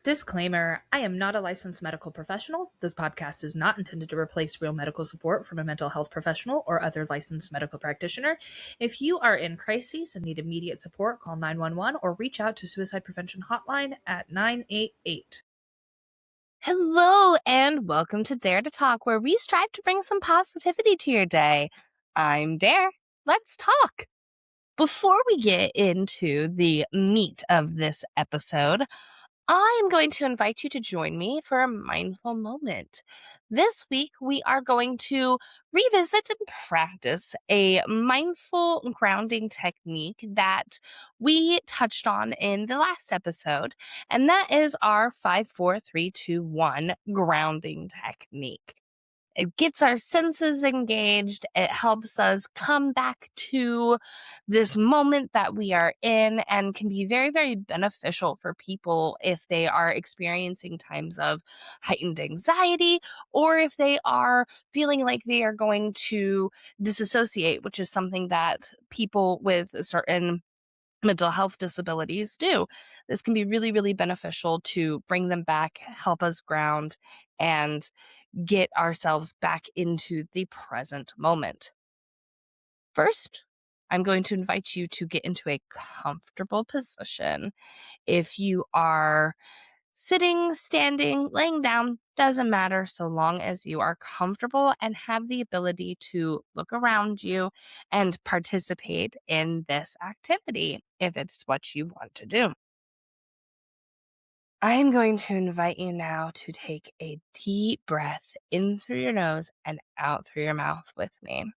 Disclaimer: I am not a licensed medical professional. This podcast is not intended to replace real medical support from a mental health professional or other licensed medical practitioner. If you are in crisis and need immediate support, call 911 or reach out to Suicide Prevention Hotline at 988. Hello, and welcome to Dare to Talk, where we strive to bring some positivity to your day. I'm Dare. Let's talk. Before we get into the meat of this episode, I am going to invite you to join me for a mindful moment. This week, we are going to revisit and practice a mindful grounding technique that we touched on in the last episode, and that is our 5, 4, 3, 2, 1 grounding technique. It gets our senses engaged. It helps us come back to this moment that we are in and can be very, very beneficial for people if they are experiencing times of heightened anxiety or if they are feeling like they are going to disassociate, which is something that people with certain mental health disabilities do. This can be really, really beneficial to bring them back, help us ground, and get ourselves back into the present moment. First, I'm going to invite you to get into a comfortable position. If you are sitting, standing, laying down, doesn't matter so long as you are comfortable and have the ability to look around you and participate in this activity if it's what you want to do. I am going to invite you now to take a deep breath in through your nose and out through your mouth with me.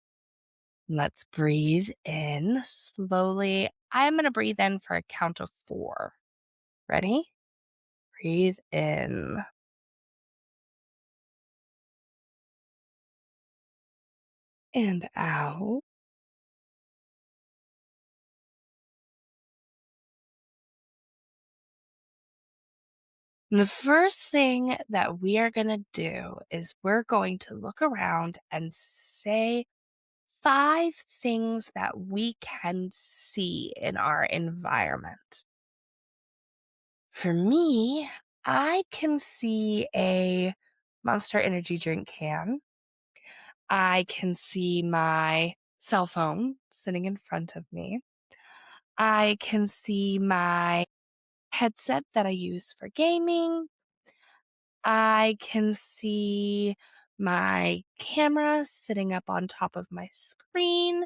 Let's breathe in slowly. I'm going to breathe in for a count of 4. Ready? Breathe in. And out. The first thing that we are going to do is we're going to look around and say 5 things that we can see in our environment. For me, I can see a Monster Energy drink can. I can see my cell phone sitting in front of me. I can see my headset that I use for gaming. I can see my camera sitting up on top of my screen.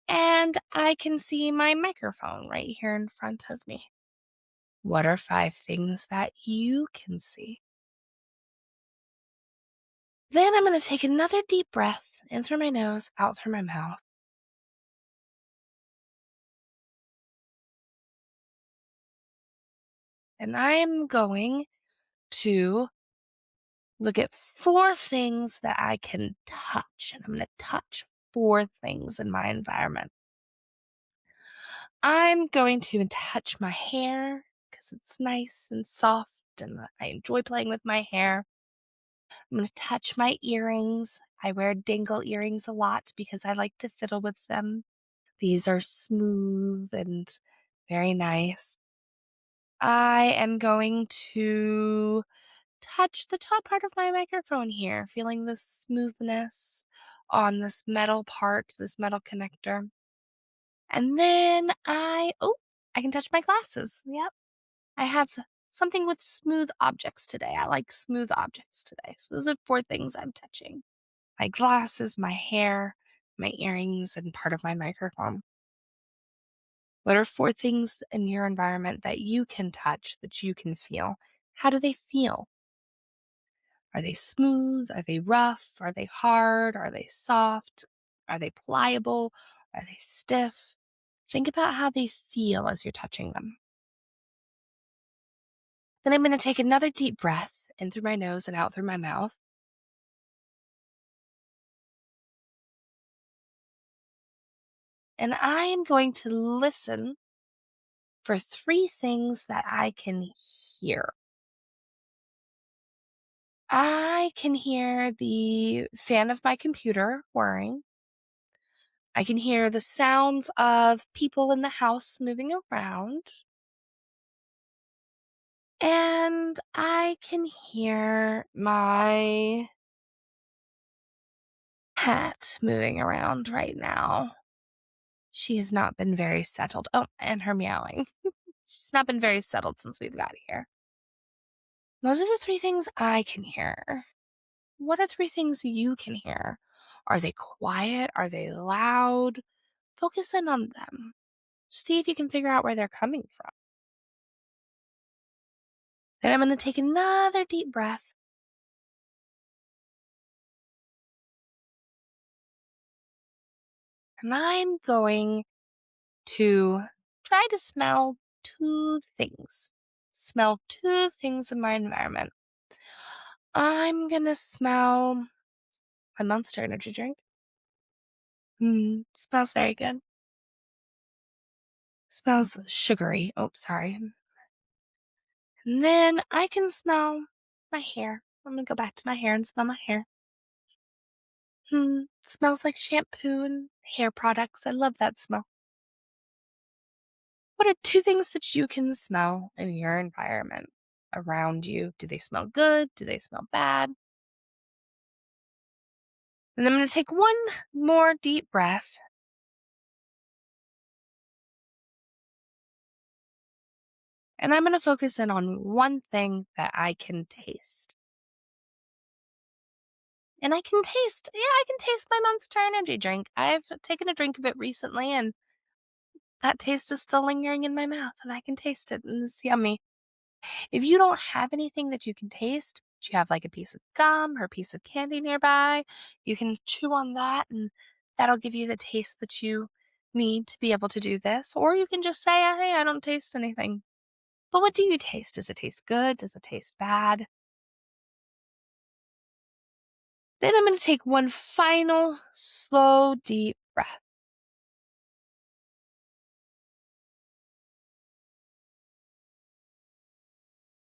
And I can see my microphone right here in front of me. What are 5 things that you can see? Then I'm going to take another deep breath in through my nose, out through my mouth. And I am going to look at 4 things that I can touch. And I'm going to touch 4 things in my environment. I'm going to touch my hair because it's nice and soft and I enjoy playing with my hair. I'm going to touch my earrings. I wear dangle earrings a lot because I like to fiddle with them. These are smooth and very nice. I am going to touch the top part of my microphone here, feeling the smoothness on this metal part, this metal connector. And then I can touch my glasses. Yep. I have something with smooth objects today. I like smooth objects today. So those are 4 things I'm touching: my glasses, my hair, my earrings, and part of my microphone. What are 4 things in your environment that you can touch, that you can feel? How do they feel? Are they smooth? Are they rough? Are they hard? Are they soft? Are they pliable? Are they stiff? Think about how they feel as you're touching them. Then I'm going to take another deep breath in through my nose and out through my mouth. And I am going to listen for 3 things that I can hear. I can hear the fan of my computer whirring. I can hear the sounds of people in the house moving around. And I can hear my cat moving around right now. She has not been very settled. Oh, and her meowing. She's not been very settled since we've got here. Those are the three things I can hear. What are three things you can hear? Are they quiet? Are they loud? Focus in on them. See if you can figure out where they're coming from. Then I'm going to take another deep breath. And I'm going to try to smell two things. Smell two things in my environment. I'm going to smell my Monster energy drink. Smells very good. Smells sugary. Oh, sorry. And then I can smell my hair. I'm going to go back to my hair and smell my hair. Smells like shampoo and hair products. I love that smell. What are two things that you can smell in your environment around you? Do they smell good? Do they smell bad? And I'm going to take one more deep breath. And I'm going to focus in on one thing that I can taste. And I can taste my Monster energy drink. I've taken a drink of it recently, and that taste is still lingering in my mouth, and I can taste it, and it's yummy. If you don't have anything that you can taste, but you have like a piece of gum or a piece of candy nearby, you can chew on that, and that'll give you the taste that you need to be able to do this. Or you can just say, hey, I don't taste anything. But what do you taste? Does it taste good? Does it taste bad? Then I'm going to take one final slow, deep breath.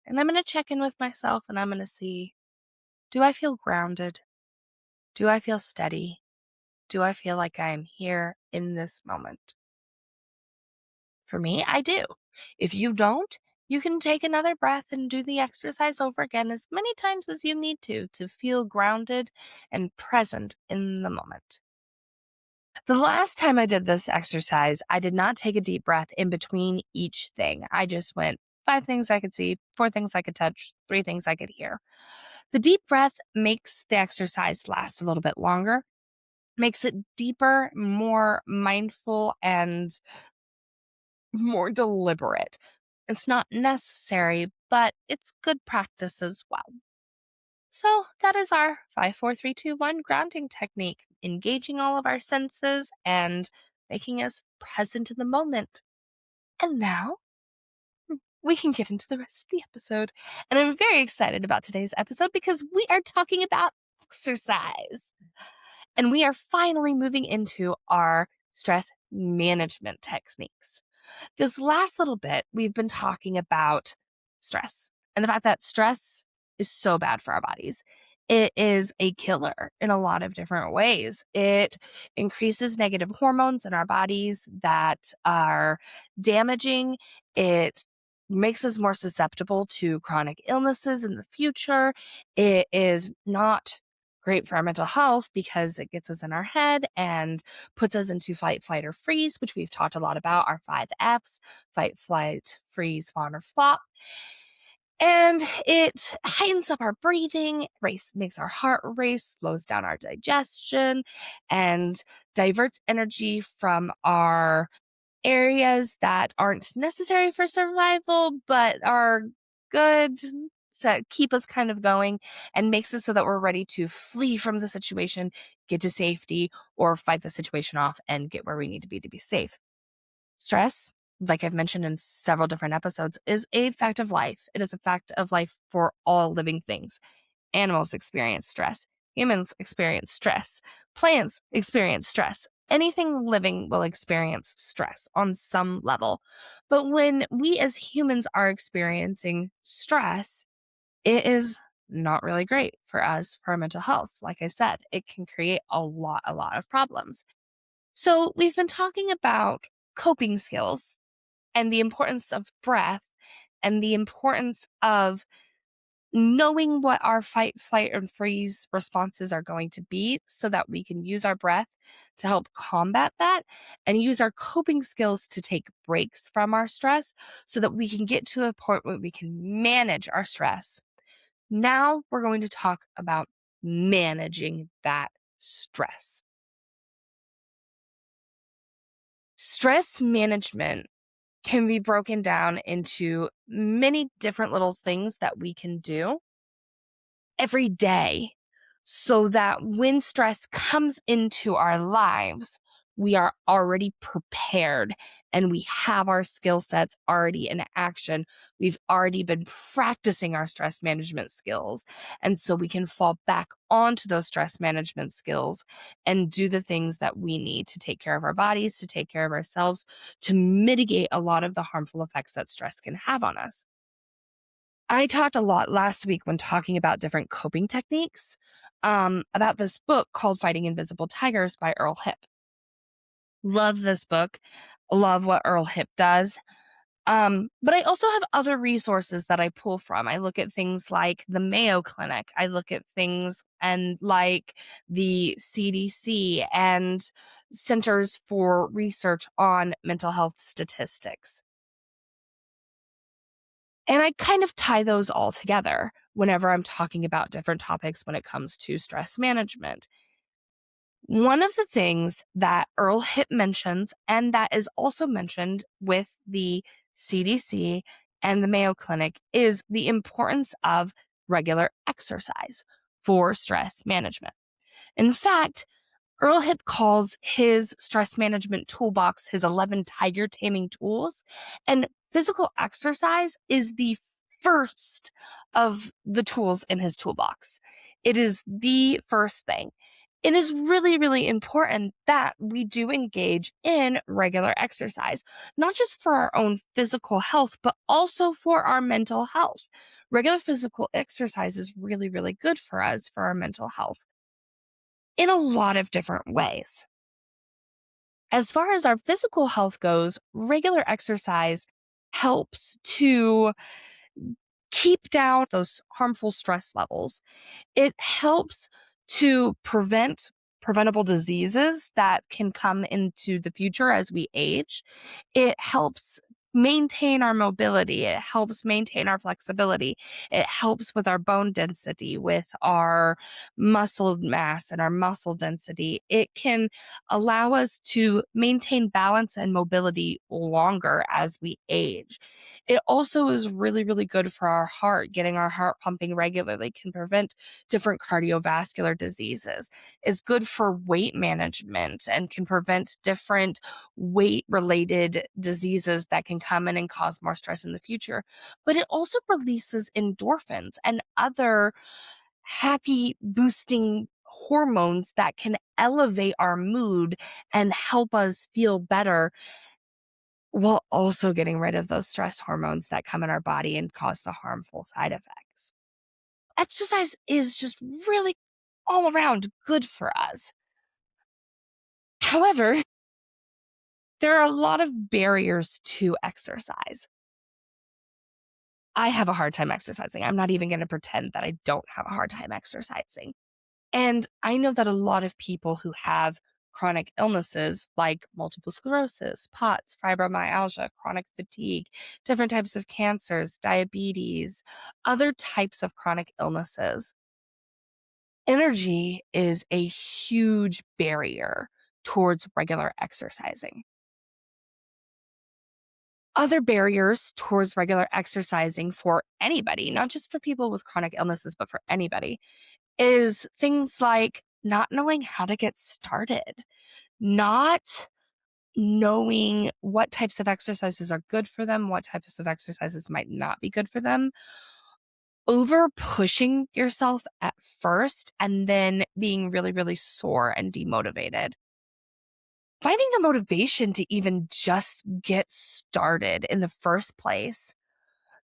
And I'm going to check in with myself, and I'm going to see, do I feel grounded? Do I feel steady? Do I feel like I am here in this moment? For me, I do. If you don't, you can take another breath and do the exercise over again as many times as you need to feel grounded and present in the moment. The last time I did this exercise, I did not take a deep breath in between each thing. I just went 5 things I could see, 4 things I could touch, 3 things I could hear. The deep breath makes the exercise last a little bit longer, makes it deeper, more mindful, and more deliberate. It's not necessary, but it's good practice as well. So that is our 5, 4, 3, 2, 1 grounding technique, engaging all of our senses and making us present in the moment. And now we can get into the rest of the episode. And I'm very excited about today's episode because we are talking about exercise. And we are finally moving into our stress management techniques. This last little bit, we've been talking about stress and the fact that stress is so bad for our bodies. It is a killer in a lot of different ways. It increases negative hormones in our bodies that are damaging. It makes us more susceptible to chronic illnesses in the future. It is not great for our mental health because it gets us in our head and puts us into fight, flight, or freeze, which we've talked a lot about, our 5 Fs: fight, flight, freeze, fawn, or flop. And it heightens up our breathing, makes our heart race, slows down our digestion, and diverts energy from our areas that aren't necessary for survival, but are good to keep us kind of going, and makes it so that we're ready to flee from the situation, get to safety, or fight the situation off and get where we need to be safe. Stress, like I've mentioned in several different episodes, is a fact of life. It is a fact of life for all living things. Animals experience stress. Humans experience stress. Plants experience stress. Anything living will experience stress on some level. But when we as humans are experiencing stress, it is not really great for us, for our mental health. Like I said, it can create a lot of problems. So we've been talking about coping skills and the importance of breath and the importance of knowing what our fight, flight, and freeze responses are going to be so that we can use our breath to help combat that and use our coping skills to take breaks from our stress so that we can get to a point where we can manage our stress. Now we're going to talk about managing that stress. Stress management can be broken down into many different little things that we can do every day so that when stress comes into our lives, we are already prepared and we have our skill sets already in action. We've already been practicing our stress management skills. And so we can fall back onto those stress management skills and do the things that we need to take care of our bodies, to take care of ourselves, to mitigate a lot of the harmful effects that stress can have on us. I talked a lot last week when talking about different coping techniques about this book called Fighting Invisible Tigers by Earl Hip. Love this book. Love what Earl Hip does. But I also have other resources that I pull from. I look at things like the Mayo Clinic. I look at things and like the CDC and Centers for Research on Mental Health Statistics. And I kind of tie those all together whenever I'm talking about different topics when it comes to stress management. One of the things that Earl Hip mentions, and that is also mentioned with the CDC and the Mayo Clinic, is the importance of regular exercise for stress management. In fact, Earl Hip calls his stress management toolbox his 11 tiger taming tools, and physical exercise is the first of the tools in his toolbox. It is the first thing. It is really, really important that we do engage in regular exercise, not just for our own physical health, but also for our mental health. Regular physical exercise is really, really good for us, for our mental health, in a lot of different ways. As far as our physical health goes, regular exercise helps to keep down those harmful stress levels. It helps to prevent preventable diseases that can come into the future as we age. It helps maintain our mobility. It helps maintain our flexibility. It helps with our bone density, with our muscle mass and our muscle density. It can allow us to maintain balance and mobility longer as we age. It also is really, really good for our heart. Getting our heart pumping regularly can prevent different cardiovascular diseases. It's good for weight management and can prevent different weight related diseases that can come in and cause more stress in the future. But it also releases endorphins and other happy boosting hormones that can elevate our mood and help us feel better while also getting rid of those stress hormones that come in our body and cause the harmful side effects. Exercise is just really all around good for us. However, there are a lot of barriers to exercise. I have a hard time exercising. I'm not even going to pretend that I don't have a hard time exercising. And I know that a lot of people who have chronic illnesses like multiple sclerosis, POTS, fibromyalgia, chronic fatigue, different types of cancers, diabetes, other types of chronic illnesses, energy is a huge barrier towards regular exercising. Other barriers towards regular exercising for anybody, not just for people with chronic illnesses, but for anybody, is things like not knowing how to get started, not knowing what types of exercises are good for them, what types of exercises might not be good for them, over pushing yourself at first, and then being really, really sore and demotivated. Finding the motivation to even just get started in the first place,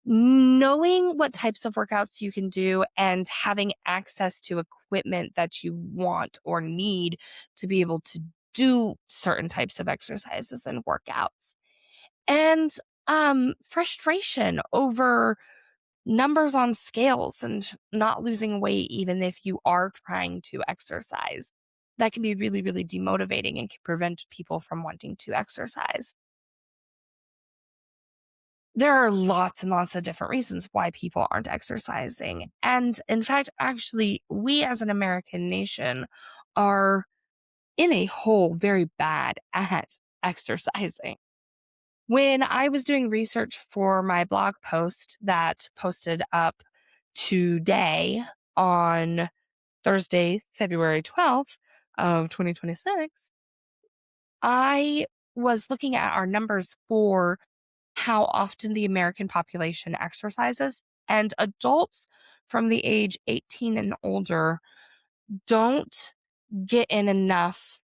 knowing what types of workouts you can do and having access to equipment that you want or need to be able to do certain types of exercises and workouts. And frustration over numbers on scales and not losing weight, even if you are trying to exercise. That can be really, really demotivating and can prevent people from wanting to exercise. There are lots and lots of different reasons why people aren't exercising. And in fact, actually, we as an American nation are in a hole very bad at exercising. When I was doing research for my blog post that posted up today on Thursday, February 12th of 2026, I was looking at our numbers for how often the American population exercises, and adults from the age 18 and older don't get in enough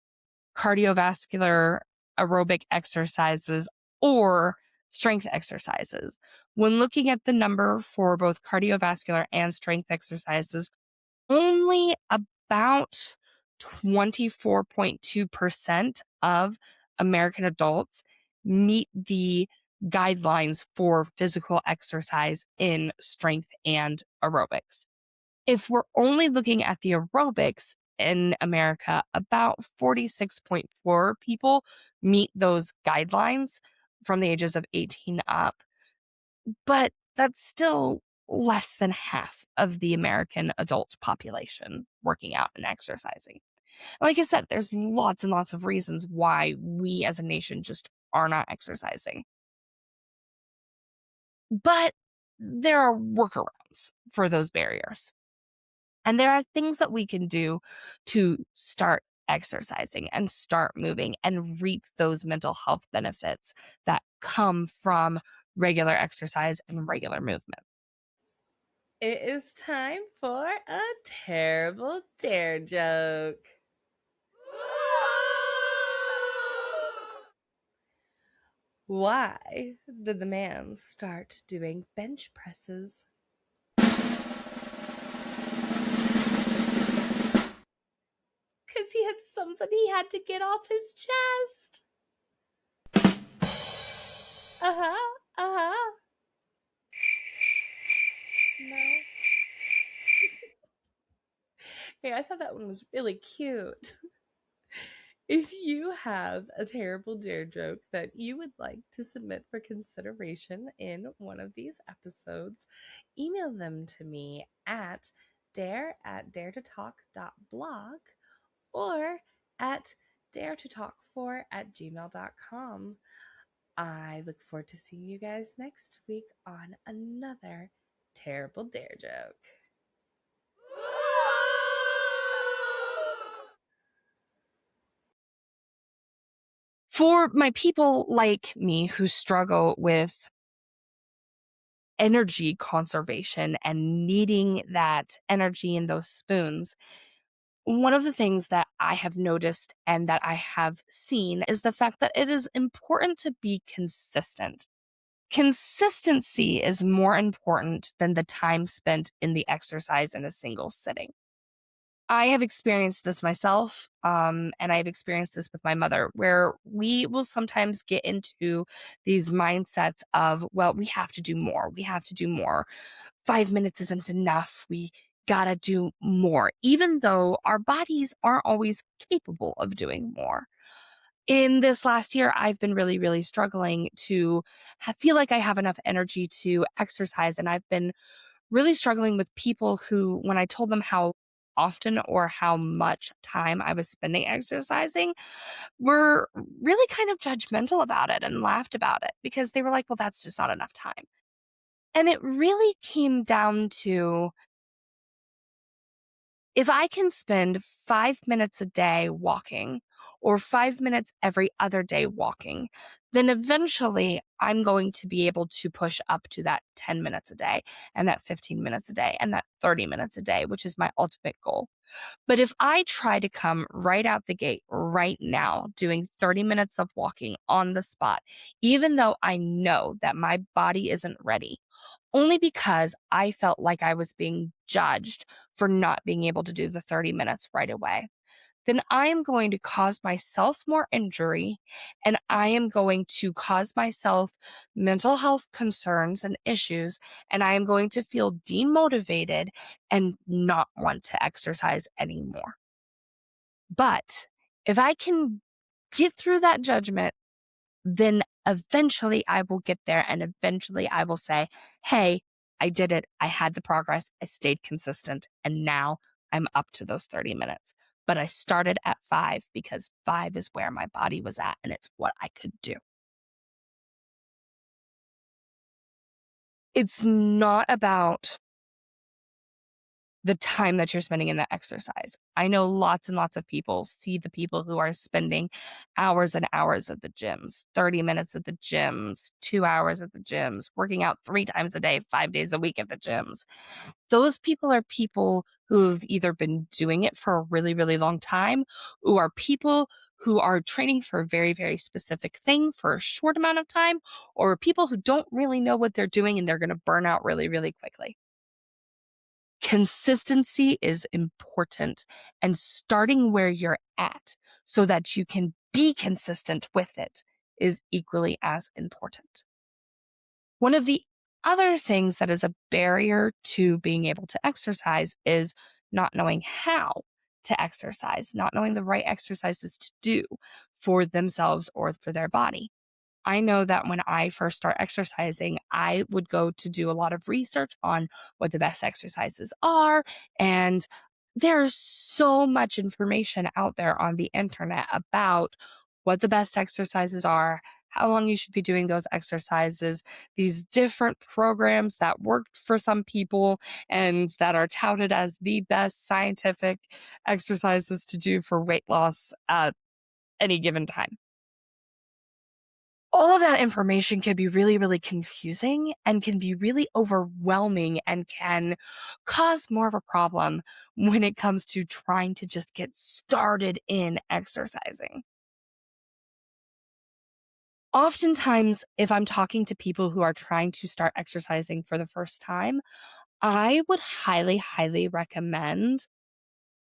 cardiovascular aerobic exercises or strength exercises. When looking at the number for both cardiovascular and strength exercises, only about 24.2% of American adults meet the guidelines for physical exercise in strength and aerobics. If we're only looking at the aerobics in America, about 46.4 people meet those guidelines from the ages of 18 up. But that's still less than half of the American adult population working out and exercising. Like I said, there's lots and lots of reasons why we as a nation just are not exercising. But there are workarounds for those barriers. And there are things that we can do to start exercising and start moving and reap those mental health benefits that come from regular exercise and regular movement. It is time for a terrible dare joke. Why did the man start doing bench presses? Because he had something he had to get off his chest. Uh-huh, uh-huh. No. Hey, I thought that one was really cute. If you have a terrible dare joke that you would like to submit for consideration in one of these episodes, email them to me at dare@daretotalk.blog or at daretotalk4@gmail.com. I look forward to seeing you guys next week on another terrible dare joke. For my people like me who struggle with energy conservation and needing that energy in those spoons, one of the things that I have noticed and that I have seen is the fact that it is important to be consistent. Consistency is more important than the time spent in the exercise in a single sitting. I have experienced this myself, and I've experienced this with my mother, where we will sometimes get into these mindsets of, well, we have to do more. We have to do more. 5 minutes isn't enough. We gotta do more, even though our bodies aren't always capable of doing more. In this last year, I've been really, really struggling to feel like I have enough energy to exercise. And I've been really struggling with people who, when I told them how often or how much time I was spending exercising, were really kind of judgmental about it and laughed about it because they were like, well, that's just not enough time. And it really came down to, if I can spend 5 minutes a day walking or 5 minutes every other day walking, then eventually I'm going to be able to push up to that 10 minutes a day and that 15 minutes a day and that 30 minutes a day, which is my ultimate goal. But if I try to come right out the gate right now, doing 30 minutes of walking on the spot, even though I know that my body isn't ready, only because I felt like I was being judged for not being able to do the 30 minutes right away, then I am going to cause myself more injury, and I am going to cause myself mental health concerns and issues, and I am going to feel demotivated and not want to exercise anymore. But if I can get through that judgment, then eventually I will get there, and eventually I will say, hey, I did it. I had the progress. I stayed consistent. And now I'm up to those 30 minutes. But I started at 5 because 5 is where my body was at and it's what I could do. It's not about the time that you're spending in the exercise. I know lots and lots of people see the people who are spending hours and hours at the gyms, 30 minutes at the gyms, 2 hours at the gyms, working out 3 times a day, 5 days a week at the gyms. Those people are people who've either been doing it for a really, really long time, or are people who are training for a very, very specific thing for a short amount of time, or people who don't really know what they're doing and they're going to burn out really, really quickly. Consistency is important, and starting where you're at so that you can be consistent with it is equally as important. One of the other things that is a barrier to being able to exercise is not knowing how to exercise, not knowing the right exercises to do for themselves or for their body. I know that when I first start exercising, I would go to do a lot of research on what the best exercises are. And there's so much information out there on the internet about what the best exercises are, how long you should be doing those exercises, these different programs that worked for some people and that are touted as the best scientific exercises to do for weight loss at any given time. All of that information can be really, really confusing and can be really overwhelming and can cause more of a problem when it comes to trying to just get started in exercising. Oftentimes, if I'm talking to people who are trying to start exercising for the first time, I would highly, highly recommend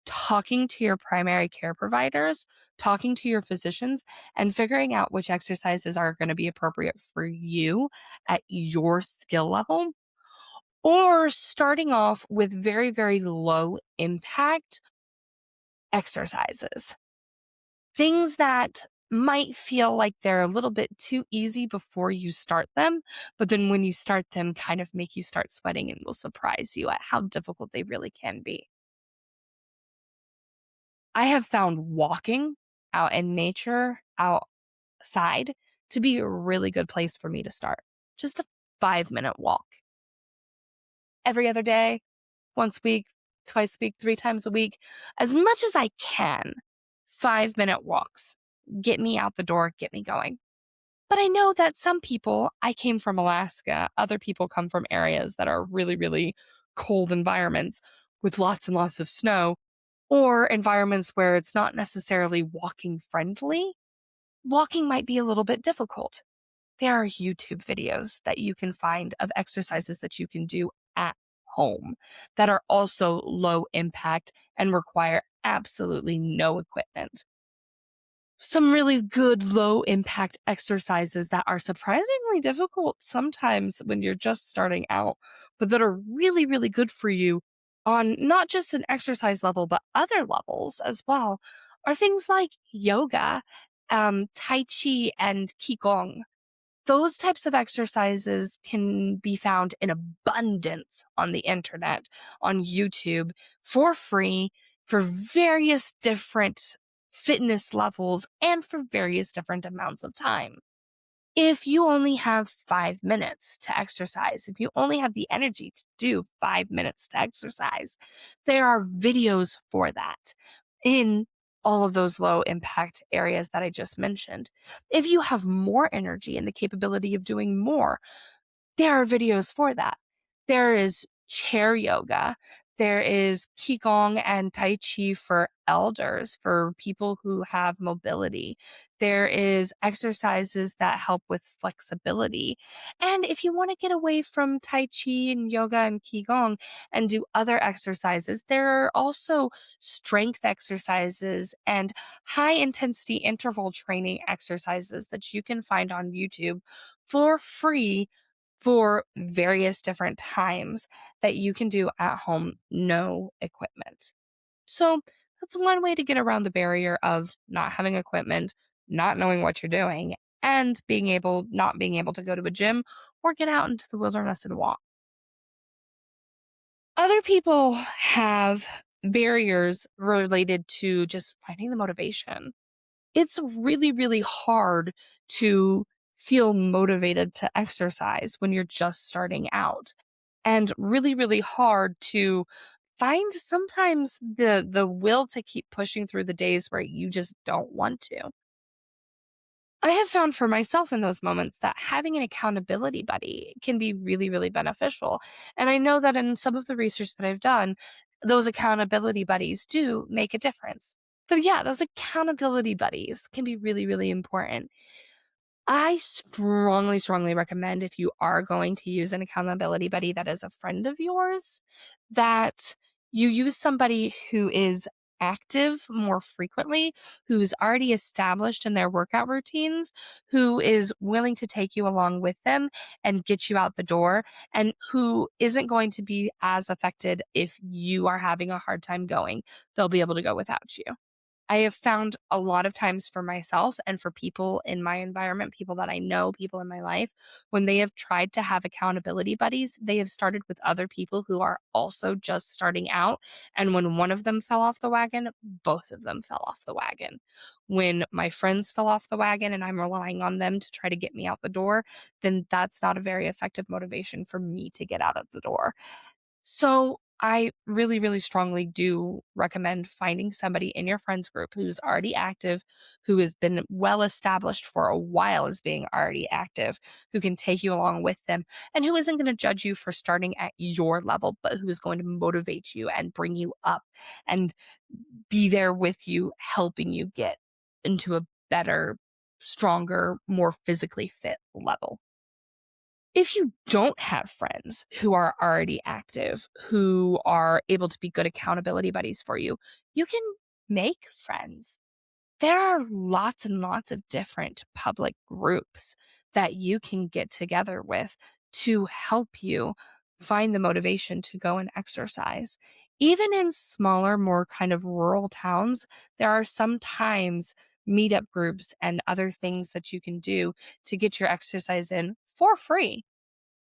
talking to your primary care providers, talking to your physicians, and figuring out which exercises are going to be appropriate for you at your skill level, or starting off with very, very low impact exercises. Things that might feel like they're a little bit too easy before you start them, but then when you start them, kind of make you start sweating and will surprise you at how difficult they really can be. I have found walking out in nature, outside, to be a really good place for me to start. Just a 5-minute walk every other day, once a week, twice a week, 3 times a week, as much as I can. 5-minute walks get me out the door, get me going. But I know that some people, I came from Alaska, other people come from areas that are really, really cold environments with lots and lots of snow, or environments where it's not necessarily walking friendly. Walking might be a little bit difficult. There are YouTube videos that you can find of exercises that you can do at home that are also low impact and require absolutely no equipment. Some really good low impact exercises that are surprisingly difficult sometimes when you're just starting out, but that are really, really good for you on not just an exercise level, but other levels as well, are things like yoga, Tai Chi, and Qigong. Those types of exercises can be found in abundance on the internet, on YouTube, for free, for various different fitness levels and for various different amounts of time. If you only have 5 minutes to exercise, if you only have the energy to do 5 minutes to exercise, there are videos for that in all of those low impact areas that I just mentioned. If you have more energy and the capability of doing more, there are videos for that. There is chair yoga There is Qigong and Tai Chi for elders, for people who have mobility. There is exercises that help with flexibility. And if you want to get away from Tai Chi and yoga and Qigong and do other exercises, there are also strength exercises and high intensity interval training exercises that you can find on YouTube for free for various different times that you can do at home, no equipment. So that's one way to get around the barrier of not having equipment, not knowing what you're doing, and not being able to go to a gym or get out into the wilderness and walk. Other people have barriers related to just finding the motivation. It's really, really hard to feel motivated to exercise when you're just starting out, and really, really hard to find sometimes the will to keep pushing through the days where you just don't want to. I have found for myself in those moments that having an accountability buddy can be really, really beneficial. And I know that in some of the research that I've done, those accountability buddies do make a difference. But yeah, those accountability buddies can be really, really important. I strongly, strongly recommend if you are going to use an accountability buddy that is a friend of yours, that you use somebody who is active more frequently, who's already established in their workout routines, who is willing to take you along with them and get you out the door, and who isn't going to be as affected if you are having a hard time going. They'll be able to go without you. I have found a lot of times for myself and for people in my environment, people that I know, people in my life, when they have tried to have accountability buddies, they have started with other people who are also just starting out. And when one of them fell off the wagon, both of them fell off the wagon. When my friends fell off the wagon and I'm relying on them to try to get me out the door, then that's not a very effective motivation for me to get out of the door. So I really, really strongly do recommend finding somebody in your friends group who's already active, who has been well established for a while as being already active, who can take you along with them, and who isn't going to judge you for starting at your level, but who is going to motivate you and bring you up and be there with you, helping you get into a better, stronger, more physically fit level. If you don't have friends who are already active, who are able to be good accountability buddies for you, you can make friends. There are lots and lots of different public groups that you can get together with to help you find the motivation to go and exercise. Even in smaller, more kind of rural towns, there are sometimes meetup groups and other things that you can do to get your exercise in for free.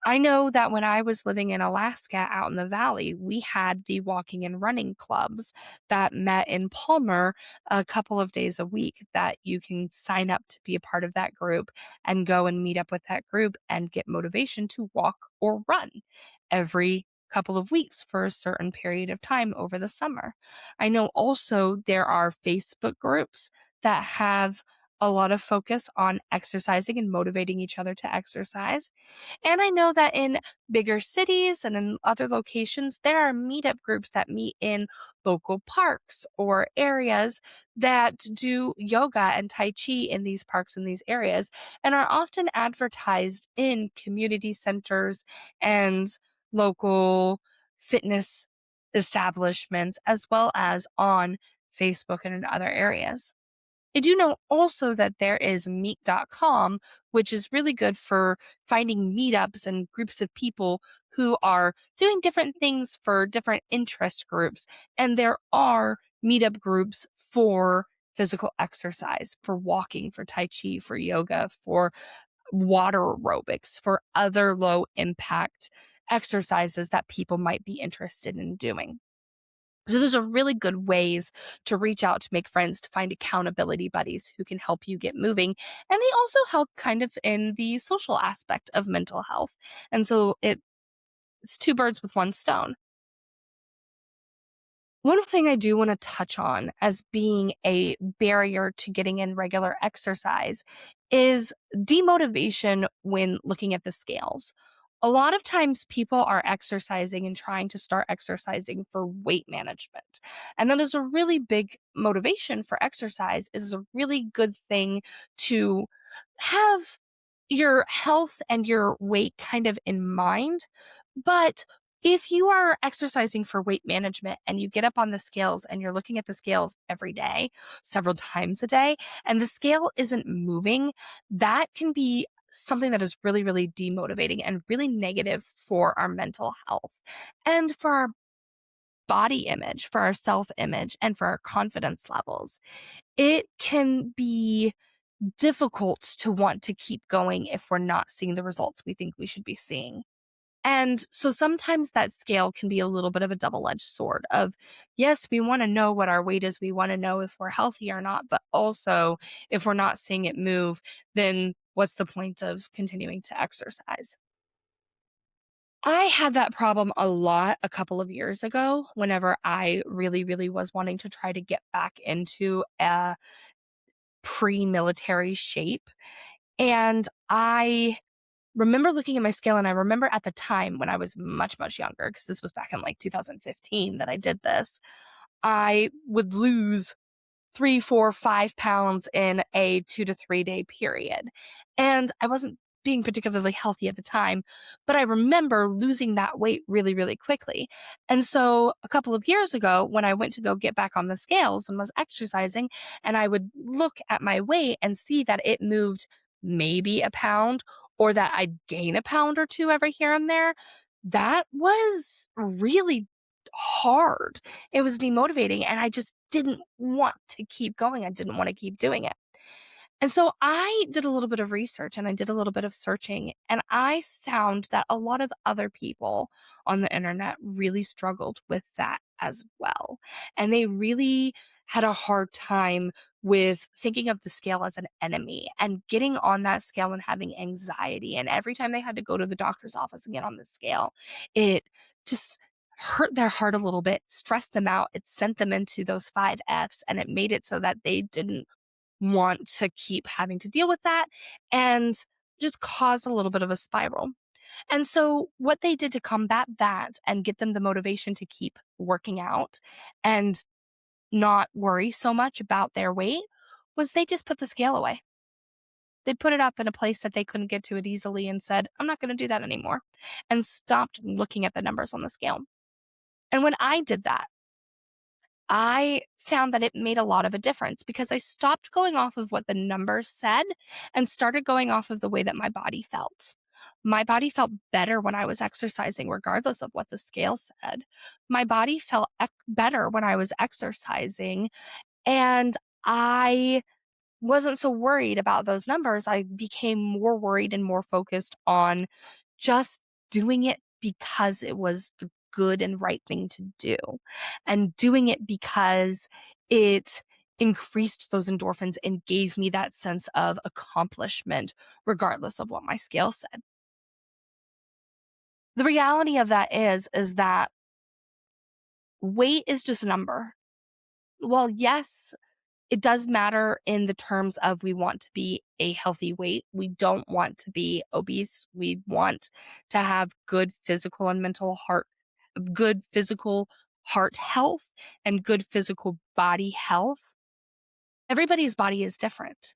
I know that when I was living in Alaska out in the valley, we had the walking and running clubs that met in Palmer a couple of days a week that you can sign up to be a part of that group and go and meet up with that group and get motivation to walk or run every couple of weeks for a certain period of time over the summer. I know also there are Facebook groups that have a lot of focus on exercising and motivating each other to exercise. And I know that in bigger cities and in other locations, there are meetup groups that meet in local parks or areas that do yoga and Tai Chi in these parks and these areas and are often advertised in community centers and local fitness establishments, as well as on Facebook and in other areas. I do know also that there is meet.com, which is really good for finding meetups and groups of people who are doing different things for different interest groups. And there are meetup groups for physical exercise, for walking, for Tai Chi, for yoga, for water aerobics, for other low impact exercises that people might be interested in doing. So those are really good ways to reach out to make friends, to find accountability buddies who can help you get moving. And they also help kind of in the social aspect of mental health. And so it's two birds with one stone. One thing I do want to touch on as being a barrier to getting in regular exercise is demotivation when looking at the scales. A lot of times people are exercising and trying to start exercising for weight management. And that is a really big motivation for exercise. It is a really good thing to have your health and your weight kind of in mind. But if you are exercising for weight management and you get up on the scales and you're looking at the scales every day, several times a day, and the scale isn't moving, that can be something that is really, really demotivating and really negative for our mental health and for our body image, for our self image, and for our confidence levels. It can be difficult to want to keep going if we're not seeing the results we think we should be seeing. And so sometimes that scale can be a little bit of a double-edged sword of, yes, we want to know what our weight is. We want to know if we're healthy or not. But also, if we're not seeing it move, then what's the point of continuing to exercise? I had that problem a lot a couple of years ago whenever I really, really was wanting to try to get back into a pre-military shape. And I remember looking at my scale, and I remember at the time when I was much, much younger, because this was back in like 2015 that I did this, I would lose 3, 4, 5 pounds in a 2 to 3 day period. And I wasn't being particularly healthy at the time, but I remember losing that weight really, really quickly. And so a couple of years ago, when I went to go get back on the scales and was exercising, and I would look at my weight and see that it moved maybe a pound or that I'd gain a pound or two every here and there, that was really hard. It was demotivating, and I just didn't want to keep going. I didn't want to keep doing it. And so I did a little bit of research and I did a little bit of searching, and I found that a lot of other people on the internet really struggled with that as well. And they really had a hard time with thinking of the scale as an enemy and getting on that scale and having anxiety. And every time they had to go to the doctor's office and get on the scale, it just hurt their heart a little bit, stressed them out. It sent them into those 5 F's, and it made it so that they didn't want to keep having to deal with that and just caused a little bit of a spiral. And so, what they did to combat that and get them the motivation to keep working out and not worry so much about their weight was they just put the scale away. They put it up in a place that they couldn't get to it easily and said, I'm not going to do that anymore, and stopped looking at the numbers on the scale. And when I did that, I found that it made a lot of a difference because I stopped going off of what the numbers said and started going off of the way that my body felt. My body felt better when I was exercising, regardless of what the scale said. My body felt better when I was exercising, and I wasn't so worried about those numbers. I became more worried and more focused on just doing it because it was the good and right thing to do, and doing it because it increased those endorphins and gave me that sense of accomplishment, regardless of what my scale said. The reality of that is that weight is just a number. Well, yes, it does matter in the terms of we want to be a healthy weight. We don't want to be obese. We want to have good physical heart health and good physical body health. Everybody's body is different.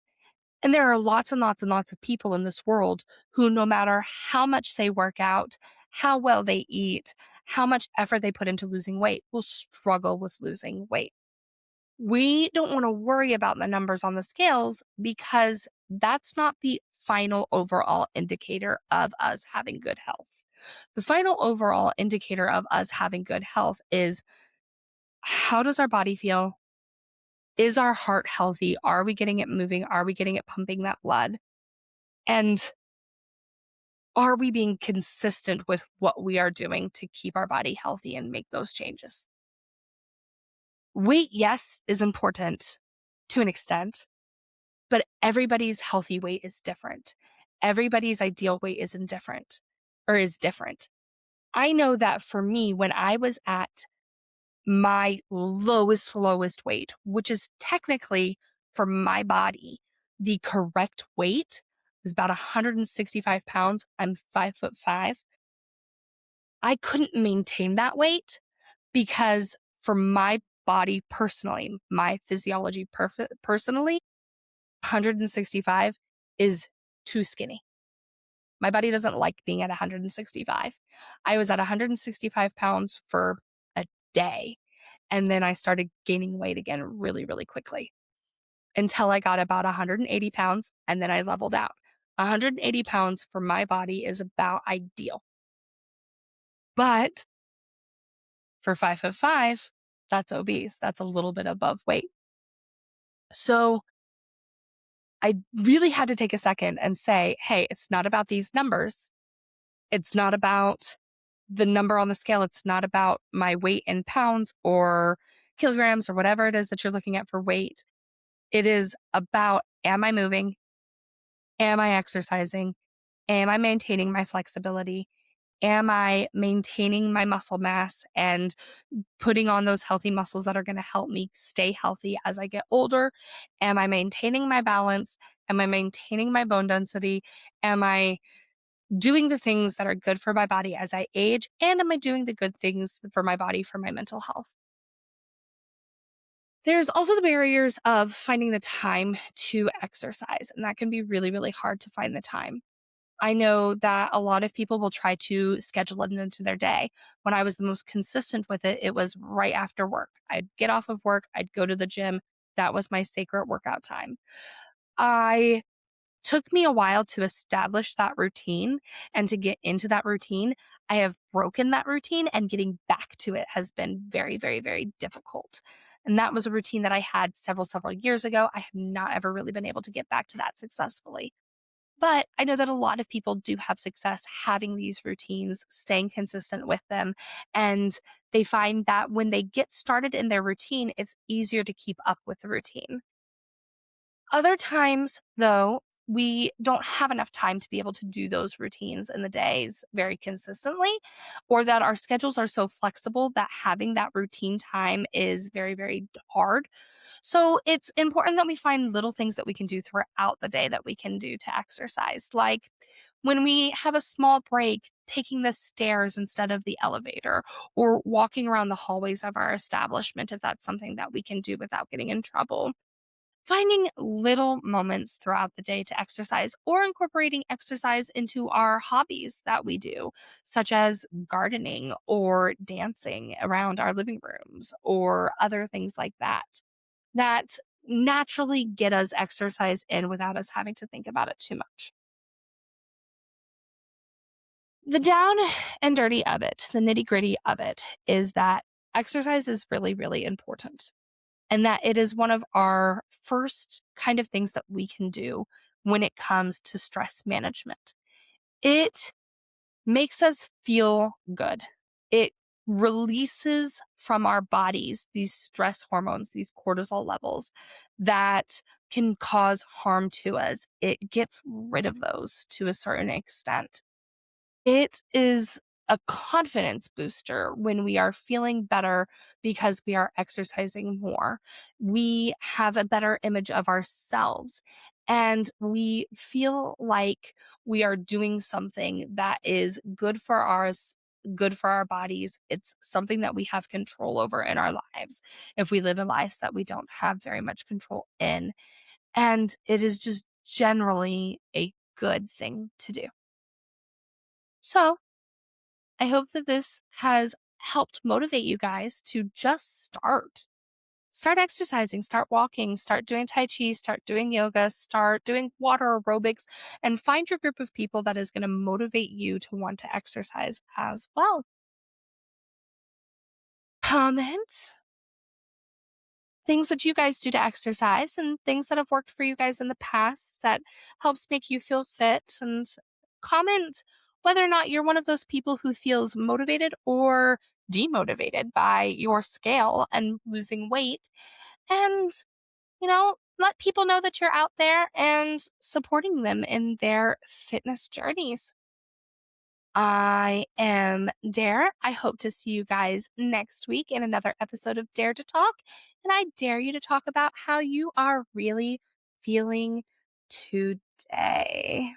And there are lots and lots and lots of people in this world who, no matter how much they work out, how well they eat, how much effort they put into losing weight, will struggle with losing weight. We don't want to worry about the numbers on the scales because that's not the final overall indicator of us having good health. The final overall indicator of us having good health is, how does our body feel? Is our heart healthy? Are we getting it moving? Are we getting it pumping that blood? And are we being consistent with what we are doing to keep our body healthy and make those changes? Weight, yes, is important to an extent, but everybody's healthy weight is different. Everybody's ideal weight is indifferent or is different. I know that for me, when I was at my lowest weight, which is technically for my body, the correct weight was about 165 pounds. I'm 5'5". I couldn't maintain that weight because for my body personally, my physiology personally, 165 is too skinny. My body doesn't like being at 165. I was at 165 pounds for a day, and then I started gaining weight again really, really quickly until I got about 180 pounds, and then I leveled out. 180 pounds for my body is about ideal. But for 5'5", that's obese. That's a little bit above weight. So I really had to take a second and say, hey, it's not about these numbers. It's not about the number on the scale. It's not about my weight in pounds or kilograms or whatever it is that you're looking at for weight. It is about, am I moving? Am I exercising? Am I maintaining my flexibility? Am I maintaining my muscle mass and putting on those healthy muscles that are going to help me stay healthy as I get older? Am I maintaining my balance? Am I maintaining my bone density? Am I doing the things that are good for my body as I age? And am I doing the good things for my body, for my mental health? There's also the barriers of finding the time to exercise, and that can be really, really hard to find the time. I know that a lot of people will try to schedule it into their day. When I was the most consistent with it, it was right after work. I'd get off of work, I'd go to the gym. That was my sacred workout time. I took me a while to establish that routine and to get into that routine. I have broken that routine, and getting back to it has been very, very, very difficult. And that was a routine that I had several years ago. I have not ever really been able to get back to that successfully. But I know that a lot of people do have success having these routines, staying consistent with them. And they find that when they get started in their routine, it's easier to keep up with the routine. Other times, though, we don't have enough time to be able to do those routines in the days very consistently, or that our schedules are so flexible that having that routine time is very, very hard. So it's important that we find little things that we can do throughout the day that we can do to exercise. Like when we have a small break, taking the stairs instead of the elevator, or walking around the hallways of our establishment, if that's something that we can do without getting in trouble. Finding little moments throughout the day to exercise, or incorporating exercise into our hobbies that we do, such as gardening or dancing around our living rooms or other things like that, that naturally get us exercise in without us having to think about it too much. The down and dirty of it, the nitty gritty of it, is that exercise is really, really important, and that it is one of our first kind of things that we can do when it comes to stress management. It makes us feel good. It releases from our bodies these stress hormones, these cortisol levels that can cause harm to us. It gets rid of those to a certain extent. It is a confidence booster when we are feeling better because we are exercising more. We have a better image of ourselves, and we feel like we are doing something that is good for ours, good for our bodies. It's something that we have control over in our lives if we live in lives that we don't have very much control in. And it is just generally a good thing to do. So, I hope that this has helped motivate you guys to just start. Start exercising, start walking, start doing Tai Chi, start doing yoga, start doing water aerobics, and find your group of people that is going to motivate you to want to exercise as well. Comment things that you guys do to exercise and things that have worked for you guys in the past that helps make you feel fit, and comment whether or not you're one of those people who feels motivated or demotivated by your scale and losing weight, and let people know that you're out there and supporting them in their fitness journeys. I am Dare. I hope to see you guys next week in another episode of Dare to Talk. And I dare you to talk about how you are really feeling today.